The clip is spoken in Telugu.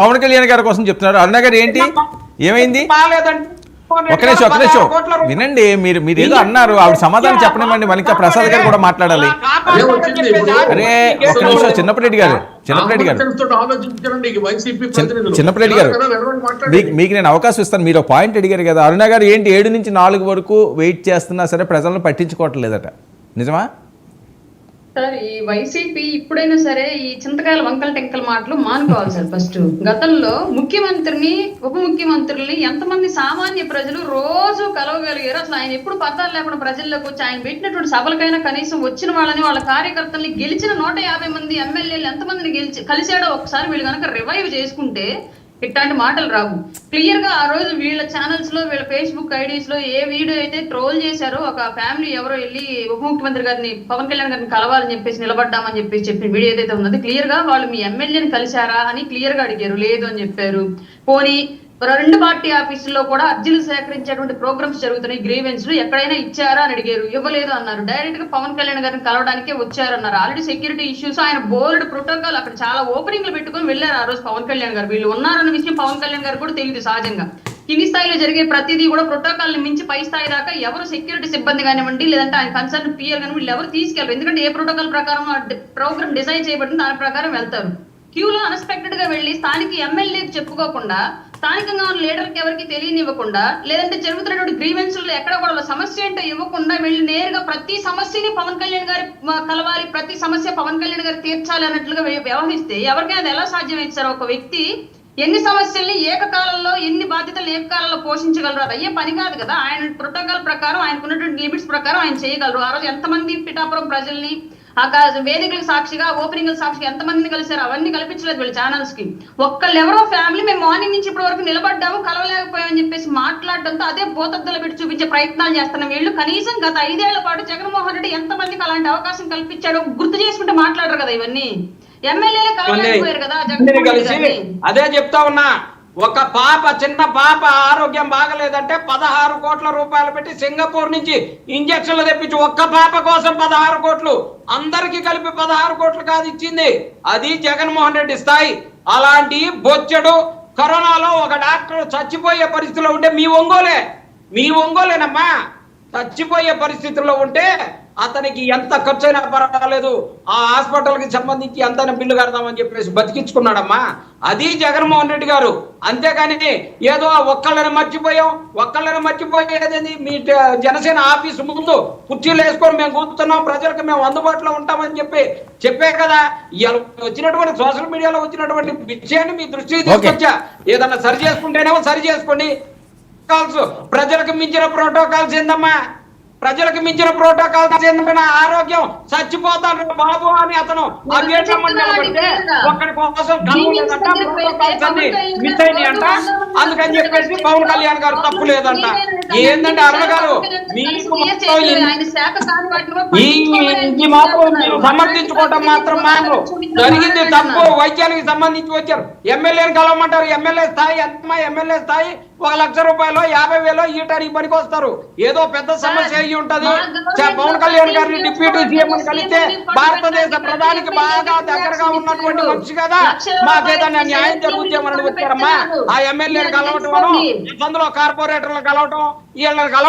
పవన్ కళ్యాణ్ గారి కోసం చెప్తున్నారు. అరుణ గారు ఏంటి ఏమైంది? ఒక నిమిషం వినండి. మీరు ఏదో అన్నారు, ఆవిడ సమాధానం చెప్పనివ్వండి. మల్లికా ప్రసాద్ గారు కూడా మాట్లాడాలి. అరే ఒక నిమిషం చిన్నప్పరెడ్డి గారు మీకు నేను అవకాశం ఇస్తాను. మీరు పాయింట్ అడిగారు కదా. అరుణ గారు ఏంటి 7 నుంచి 4 వరకు వెయిట్ చేస్తున్నా సరే ప్రజలను పట్టించుకోవట్లేదట, నిజమా? సార్ ఈ వైసీపీ ఇప్పుడైనా సరే ఈ చింతకాయల వంకల టెంకల మాటలు మానుకోవాలి సార్. ఫస్ట్ గతంలో ముఖ్యమంత్రిని ఉప ముఖ్యమంత్రుల్ని ఎంతమంది సామాన్య ప్రజలు రోజు కలవగలిగారు? అసలు ఆయన ఎప్పుడు పత్తాలు లేకుండా ప్రజల్లోకి వచ్చి ఆయన పెట్టినటువంటి సభలకైనా కనీసం వచ్చిన వాళ్ళని, వాళ్ళ కార్యకర్తల్ని, గెలిచిన 150 మంది ఎమ్మెల్యేలు ఎంతమందిని కలిసాడో ఒకసారి వీళ్ళు కనుక రివైవ్ చేసుకుంటే ఇట్లాంటి మాటలు రావు. క్లియర్ గా ఆ రోజు వీళ్ళ ఛానల్స్ లో, వీళ్ళ ఫేస్బుక్ ఐడీస్ లో ఏ వీడియో అయితే ట్రోల్ చేశారో, ఒక ఫ్యామిలీ ఎవరో వెళ్ళి ఉప ముఖ్యమంత్రి గారిని, పవన్ కళ్యాణ్ గారిని కలవాలని చెప్పేసి నిలబడ్డామని చెప్పిన వీడియో ఏదైతే ఉన్నది క్లియర్ గా వాళ్ళు మీ ఎమ్మెల్యేని కలిశారా అని క్లియర్ గా అడిగారు. లేదు అని చెప్పారు. పోనీ 2 పార్టీ ఆఫీసుల్లో కూడా అర్జీలు సేకరించేటువంటి ప్రోగ్రామ్స్ జరుగుతున్నాయి, గ్రీవెన్స్ ఎక్కడైనా ఇచ్చారా అని అడిగారు. ఇవ్వలేదు అన్నారు. డైరెక్ట్ గా పవన్ కళ్యాణ్ గారిని కలవడానికే వచ్చారన్నారు. ఆల్రెడీ సెక్యూరిటీ ఇష్యూస్, ఆయన బోల్డ్ ప్రోటోకాల్ అక్కడ చాలా ఓపెనింగ్లు పెట్టుకొని వెళ్ళారు ఆ రోజు పవన్ కళ్యాణ్ గారు. వీళ్ళు ఉన్నారన్న విషయం పవన్ కళ్యాణ్ గారు కూడా తెలియదు. సహజంగా కింది స్థాయిలో జరిగే ప్రతిదీ కూడా ప్రోటోకాల్ ని మించి పై స్థాయి దాకా ఎవరు సెక్యూరిటీ సిబ్బంది కానివ్వండి, లేదంటే ఆయన కన్సర్న్ పిఎల్ కానీ వీళ్ళు ఎవరు తీసుకెళ్ళరు. ఎందుకంటే ఏ ప్రోటోకాల్ ప్రకారం ప్రోగ్రామ్ డిజైన్ చేయబడింది దాని ప్రకారం వెళ్తారు. క్యూలో అన్ఎక్స్పెక్టెడ్ గా వెళ్లి స్థానిక ఎమ్మెల్యేకి చెప్పుకోకుండా, స్థానికంగా ఉన్న లీడర్కి ఎవరికి తెలియనివ్వకుండా, లేదంటే జరుగుతున్నటువంటి గ్రీవెన్స్లో ఎక్కడ కూడా సమస్య ఏంటో ఇవ్వకుండా వెళ్ళి నేరుగా ప్రతి సమస్యని పవన్ కళ్యాణ్ గారి కలవాలి, ప్రతి సమస్య పవన్ కళ్యాణ్ గారు తీర్చాలి అన్నట్లుగా వ్యవహరిస్తే ఎవరికైనా అది ఎలా సాధ్యమైంది సార్? ఒక వ్యక్తి ఎన్ని సమస్యల్ని ఏకకాలంలో, ఎన్ని బాధ్యతలు ఏకకాలంలో పోషించగలరు? అది అయ్యే పని కాదు కదా. ఆయన ప్రోటోకాల్ ప్రకారం, ఆయనకున్నటువంటి లిమిట్స్ ప్రకారం ఆయన చేయగలరు. ఆ రోజు ఎంతమంది పిఠాపురం ప్రజల్ని వేదికలకు సాక్షిగా, ఓపెనింగ్ సాక్షిగా ఎంతమందిని కలిసారు? అవన్నీ కల్పించలేదు వీళ్ళ ఛానల్స్ కి. ఒక్కళ్ళెవరో ఫ్యామిలీ మేము మార్నింగ్ నుంచి ఇప్పటి వరకు నిలబడ్డాము, కలవలేకపోయామని చెప్పేసి మాట్లాడడంతో అదే బోతద్దలు పెట్టి చూపించే ప్రయత్నాలు చేస్తున్నాం. వీళ్ళు కనీసం గత 5 ఏళ్ల పాటు జగన్మోహన్ రెడ్డి ఎంతమందికి అలాంటి అవకాశం కల్పించాడో గుర్తు చేసుకుంటే మాట్లాడరు కదా. ఇవన్నీ ఎమ్మెల్యేలే కలవలేకపోయారు కదా జగన్మోహన్. అదే చెప్తా ఉన్నా. ఒక చిన్న పాప ఆరోగ్యం బాగలేదంటే 16 కోట్ల రూపాయలు పెట్టి సింగపూర్ నుంచి ఇంజక్షన్లు తెప్పించి ఒక్క పాప కోసం 16 కోట్లు, అందరికి కలిపి 16 కోట్లు కాదు ఇచ్చింది. అది జగన్మోహన్ రెడ్డి స్థాయి. అలాంటి బొచ్చడు కరోనాలో ఒక డాక్టర్ చచ్చిపోయే పరిస్థితిలో ఉంటే మీ ఒంగోలేనమ్మా చచ్చిపోయే పరిస్థితుల్లో ఉంటే అతనికి ఎంత ఖర్చు అయినా పర్వాలేదు, ఆ హాస్పిటల్కి సంబంధించి ఎంత బిల్లు కడదామని చెప్పేసి బతికించుకున్నాడమ్మా. అది జగన్మోహన్ రెడ్డి గారు. అంతేగాని ఏదో ఒక్కళ్ళని మర్చిపోయేది మీ జనసేన ఆఫీసు ముందు కుర్చీలు వేసుకొని మేము కూర్చున్నాం, ప్రజలకు మేము అందుబాటులో ఉంటామని చెప్పే కదా. వచ్చినటువంటి సోషల్ మీడియాలో వచ్చినటువంటి విషయాన్ని మీ దృష్టికి తీసుకొచ్చా. ఏదన్నా సరి చేసుకుంటేనేమో సరి చేసుకోండి. ప్రజలకు మించిన ప్రోటోకాల్స్ ఏందమ్మా? ప్రజలకు మించిన ప్రోటోకాల్ ఏంటంటే ఆరోగ్యం చచ్చిపోతాను బాబు అని అతను ఒక్కడి కోసం మిస్ అయినాయి అంట. అందుకని చెప్పేసి పవన్ కళ్యాణ్ గారు తప్పు లేదంట. ఏంటంటే అరుణ గారు మీకు ఈ మాత్రం సమర్థించుకోవటం మాత్రం మాకు జరిగింది తప్పు. వైద్యానికి సంబంధించి వచ్చారు, ఎమ్మెల్యేని కలవమంటారు. ఎమ్మెల్యే స్థాయి ఎంతమా? ఎమ్మెల్యే స్థాయి 1 లక్ష రూపాయలు 50,000 ఈటానికి పనికి వస్తారు. ఏదో పెద్ద సమస్య అయ్యి ఉంటది. పవన్ కళ్యాణ్ గారిని డిప్యూటీ సీఎం కలిస్తే భారతదేశ ప్రధానికి బాగా దగ్గరగా ఉన్నటువంటి మనిషి కదా, మాకేదన్నా న్యాయం జరుగుతామని వచ్చారమ్మా. ఆ ఎమ్మెల్యేని కలవటం, అందులో కార్పొరేటర్లు కలవటం, వీళ్ళని కలవటం